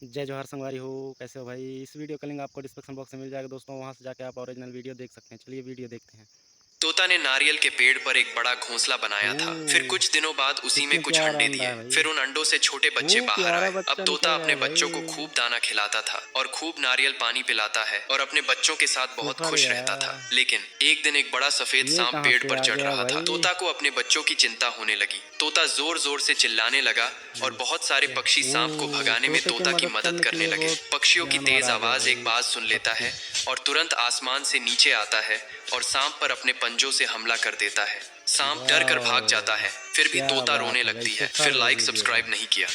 जय जोहार संगवारी हो, कैसे हो भाई। इस वीडियो का लिंक आपको डिस्क्रिप्शन बॉक्स में मिल जाएगा दोस्तों, वहां से जाके आप ओरिजिनल वीडियो देख सकते हैं। चलिए वीडियो देखते हैं। तोता ने नारियल के पेड़ पर एक बड़ा घोंसला बनाया था। फिर ओह! कुछ दिनों बाद उसी में कितने कुछ प्यारा अंडे अंडा दिए। है भाई। फिर उन अंडों से छोटे बच्चे ओह! बाहर प्यारा आए। अब बच्चा तोता निकल अपने गया बच्चों को भाई। खूब दाना खिलाता था और खूब नारियल पानी पिलाता है और अपने बच्चों के साथ बहुत सुपर खुश रहता था। यार। लेकिन एक दिन एक बड़ा सफेद ये सांप कहाँ पेड़ से पर आ चढ़ गया रहा था। भाई। तोता को अपने बच्चों की चिंता होने लगी। तोता जोर जोर से चिल्लाने लगा और बहुत सारे पक्षी सांप को ओह! भगाने में तोते की तोता की मदद मदद करने के करने लिए लगे। बहुत पक्षियों की जानवर तेज आ गए आवाज एक भाई। बात सुन लेता पक्षी। है और तुरंत आसमान से नीचे आता है और सांप पर अपने पंजों से हमला कर देता है। सांप डर कर भाग वाओ! जाता है, फिर भी क्या तोता रोने बात है भाई, लगती है। सुपर फिर लाइक वीडियो सब्सक्राइब है। नहीं किया।